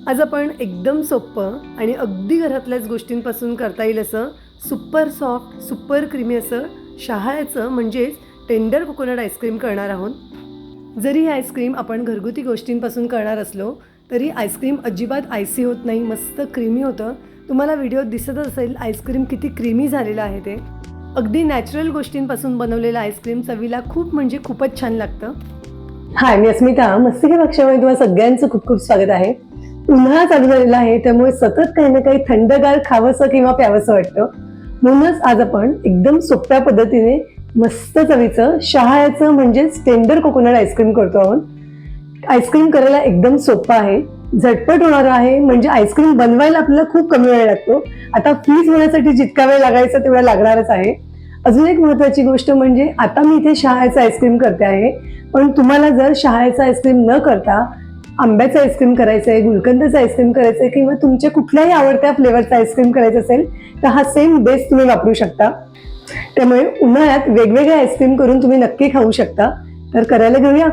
आज आपण एकदम सोपं आणि अगदी घरातल्याच गोष्टींपासून करता येईल असं सुपर सॉफ्ट, सुपर क्रीमी असं शहाळ्याचं म्हणजेच टेंडर कोकोनट आईस्क्रीम करणार आहोत. जरी ही आईस्क्रीम आपण घरगुती गोष्टींपासून करणार असलो तरी आईस्क्रीम अजिबात आयसी होत नाही, मस्त क्रीमी होतं. तुम्हाला व्हिडिओत दिसतच असेल आईस्क्रीम किती क्रीमी झालेलं आहे ते. अगदी नॅचरल गोष्टींपासून बनवलेलं आईस्क्रीम चवीला खूप म्हणजे खूपच छान लागतं. हाय, मी अस्मिता. मस्तिके कक्षामध्ये तुम्हाला सगळ्यांचं खूप खूप स्वागत आहे. उन्हाळा चालू झालेला आहे, त्यामुळे सतत काही ना काही थंडगार खावंसं किंवा प्यावंसं वाटतं. म्हणूनच आज आपण एकदम सोप्या पद्धतीने मस्त चवीचं शहाळ्याचं म्हणजेच टेंडर कोकोनट आईस्क्रीम करतो आहोत. आईस्क्रीम करायला एकदम सोपं आहे, झटपट होणार आहे. म्हणजे आईस्क्रीम बनवायला आपल्याला खूप कमी वेळ लागतो. आता फ्रीज होण्यासाठी जितका वेळ लागायचा तेवढा लागणारच आहे. अजून एक महत्त्वाची गोष्ट म्हणजे आता मी इथे शहाळ्याचं आईस्क्रीम करते आहे, पण तुम्हाला जर शहाळ्याचं आईस्क्रीम न करता आंब्याचं आईस्क्रीम करायचं आहे, गुलकंदाचं आईस्क्रीम करायचं आहे किंवा तुमच्या कुठल्याही आवडत्या फ्लेवरचं आईस्क्रीम करायचं असेल तर हा सेम बेस तुम्ही वापरू शकता. त्यामुळे उन्हाळ्यात वेगवेगळे आईस्क्रीम करून तुम्ही नक्की खाऊ शकता. तर करायला घेऊया.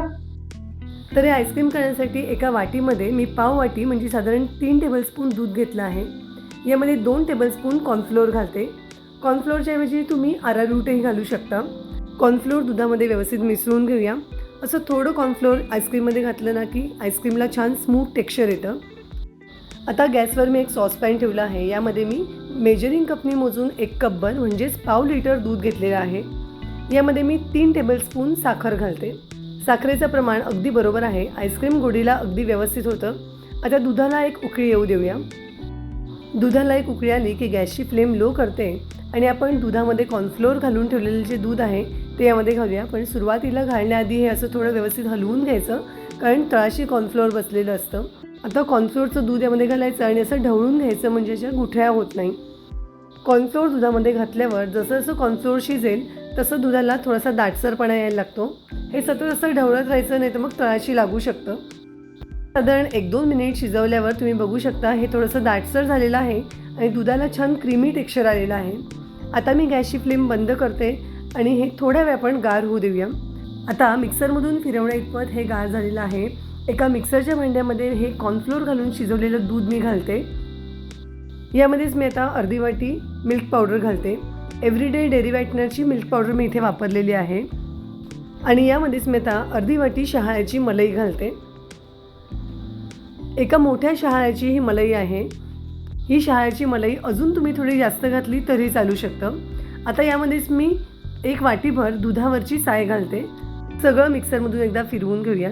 तर हे आईस्क्रीम करण्यासाठी एका वाटीमध्ये मी पाव वाटी म्हणजे साधारण 3 टेबलस्पून दूध घेतलं आहे. यामध्ये 2 टेबलस्पून कॉर्नफ्लोअर घालते. कॉर्नफ्लोअरच्या ऐवजी तुम्ही अरारूटही घालू शकता. कॉर्नफ्लोअर दुधामध्ये व्यवस्थित मिसळून घेऊया. असं थोडं कॉर्नफ्लोअर आईस्क्रीममध्ये घातलं ना की आईस्क्रीमला छान स्मूथ टेक्स्चर येतं. आता गॅसवर मी एक सॉसपॅन ठेवला आहे. यामध्ये मी मेजरिंग कपनी मोजून 1 कपभर म्हणजेच पाव लिटर दूध घेतलेलं आहे. यामध्ये मी 3 टेबलस्पून साखर घालते. साखरेचं प्रमाण अगदी बरोबर आहे. आईस्क्रीम गोडीला अगदी व्यवस्थित होतं. आता दुधाला एक उकळी येऊ देऊया. दुधाला एक उकळी आली की गॅसची फ्लेम लो करते आणि आपण दुधामध्ये कॉर्नफ्लोअर घालून ठेवलेले जे दूध आहे ते यामध्ये घालूया. पण सुरुवातीला घालण्याआधी हे असं थोडं व्यवस्थित हलवून घ्यायचं, कारण तळाशी कॉर्नफ्लोअर बसलेलं असतं. आता कॉर्नफ्लोअरचं दूध यामध्ये घालायचं आणि असं ढवळून घ्यायचं म्हणजे अशा गुठळ्या होत नाही. कॉर्नफ्लोअर दुधामध्ये घातल्यावर जसं जसं कॉर्नफ्लोअर शिजेल तसं दुधाला थोडासा दाटसरपणा यायला लागतो. हे सतत असं ढवळत राहायचं, नाही तर मग तळाशी लागू शकतं. साधारण 1-2 मिनिट शिजवल्यावर तुम्ही बघू शकता हे थोडंसं दाटसर झालेलं आहे आणि दुधाला छान क्रीमी टेक्स्चर आलेलं आहे. आता मी गॅसची फ्लेम बंद करते आणि हे थोड्या वेळ आपण गार होऊ देऊया. आता मिक्सरमधून फिरवण्या इतपत हे गार झालेलं आहे. एका मिक्सरच्या भांड्यामध्ये हे कॉर्नफ्लोअर घालून शिजवलेलं दूध मी घालते. यामध्येच मी आता अर्धी वाटी मिल्क पावडर घालते. एव्हरीडे डेअरी व्हाईटनरची मिल्क पावडर मी इथे वापरलेली आहे. आणि यामध्येच मी आता अर्धी वाटी शहाळ्याची मलाई घालते. एका मोठ्या शहाळ्याची ही मलाई आहे. ही शहाळ्याची मलाई अजून तुम्ही थोडी जास्त घातली तरी चालू शकतं. आता यामध्येच मी 1 वाटीभर दुधावरची साय घालते. सगळं मिक्सरमधून एकदा फिरवून घेऊया.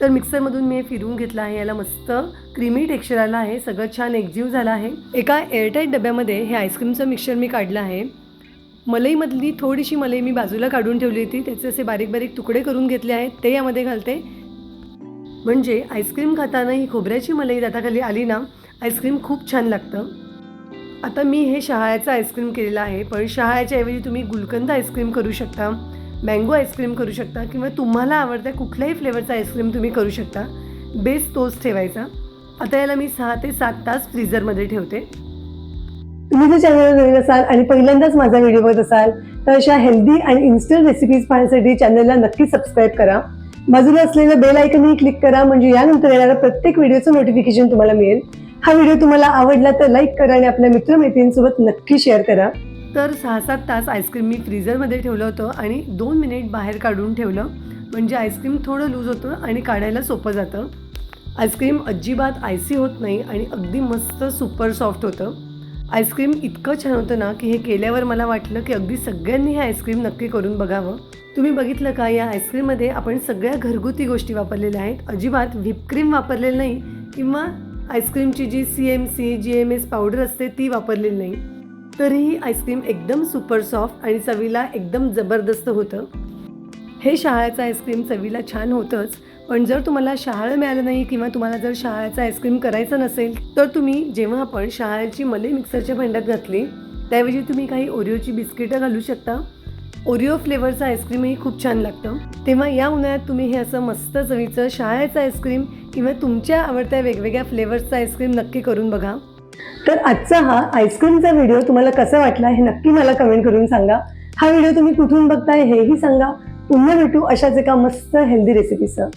तर मिक्सरमधून मी हे फिरवून घेतलं आहे. याला मस्त क्रीमी टेक्स्चर आलं आहे. सगळं छान एकजीव झालं आहे. एका एअरटाईट डब्यामध्ये हे आईस्क्रीमचं मिक्सचर मी काढलं आहे. मलईमधली थोडीशी मलाई मी बाजूला काढून ठेवली होती. त्याचे असे बारीक बारीक तुकडे करून घेतले आहेत, ते यामध्ये घालते. म्हणजे आईस्क्रीम खाताना ही खोबऱ्याची मलाई दाताखाली आली ना, आईस्क्रीम खूप छान लागतं. आता मी हे शहाळ्याचं आईस्क्रीम केलेलं आहे, पण शहाळ्याच्या ऐवजी तुम्ही गुलकंद आईस्क्रीम करू शकता, मँगो आईस्क्रीम करू शकता किंवा तुम्हाला आवडत्या कुठल्याही फ्लेवरचं आईस्क्रीम तुम्ही करू शकता. बेस तोच ठेवायचा. आता याला मी 6 ते 7 तास फ्रीझरमध्ये ठेवते. तुम्ही जर चॅनलवर नवीन असाल आणि पहिल्यांदाच माझा व्हिडिओ बघत असाल तर अशा हेल्दी आणि इन्स्टंट रेसिपीज पाहण्यासाठी चॅनलला नक्की सबस्क्राईब करा. बाजूला असलेलं बेल आयकनही क्लिक करा, म्हणजे यानंतर येणाऱ्या प्रत्येक व्हिडिओचं नोटिफिकेशन तुम्हाला मिळेल. हा व्हिडिओ तुम्हाला आवडला तर लाईक करा आणि आपल्या मित्रमैत्रिणींसोबत नक्की शेअर करा. तर 6-7 तास आईस्क्रीम मी फ्रीझरमध्ये ठेवलं होतं आणि 2 मिनिट बाहेर काढून ठेवलं, म्हणजे आईस्क्रीम थोडं लूज होतं आणि काढायला सोपं जातं. आईस्क्रीम अजिबात आयसी होत नाही आणि अगदी मस्त सुपर सॉफ्ट होतं. आईस्क्रीम इतकं छान होतं ना की हे केल्यावर मला वाटलं की अगदी सगळ्यांनी हे आईस्क्रीम नक्की करून बघावं. तुम्ही बघितलं का, या आईस्क्रीममध्ये आपण सगळ्या घरगुती गोष्टी वापरलेल्या आहेत. अजिबात व्हिपक्रीम वापरलेलं नाही किंवा आईस्क्रीमची जी CMC GMS पावडर असते ती वापरलेली नाही. तरीही आईस्क्रीम एकदम सुपर सॉफ्ट आणि चवीला एकदम जबरदस्त होतं. हे शहाळ्याचं आईस्क्रीम चवीला छान होतंच, पण जर तुम्हाला शहाळं मिळालं नाही किंवा तुम्हाला जर शहाळ्याचं आईस्क्रीम करायचं नसेल तर तुम्ही जेव्हा आपण शहाळ्याची मलाई मिक्सरच्या भांड्यात घातली त्याऐवजी तुम्ही काही ओरिओची बिस्किटं घालू शकता. ओरिओ फ्लेवरचं आईस्क्रीमही खूप छान लागतं. तेव्हा या उन्हाळ्यात तुम्ही हे असं मस्त चवीचं शहाळ्याचं आईस्क्रीम किंवा तुमच्या आवडत्या वेगवेगळ्या फ्लेवर्सचं आईस्क्रीम नक्की करून बघा. तर आजचा हा आईस्क्रीमचा व्हिडिओ तुम्हाला कसा वाटला हे नक्की मला कमेंट करून सांगा. हा व्हिडिओ तुम्ही कुठून बघताय हेही सांगा. पुन्हा भेटू अशाच एका मस्त हेल्दी रेसिपीसह.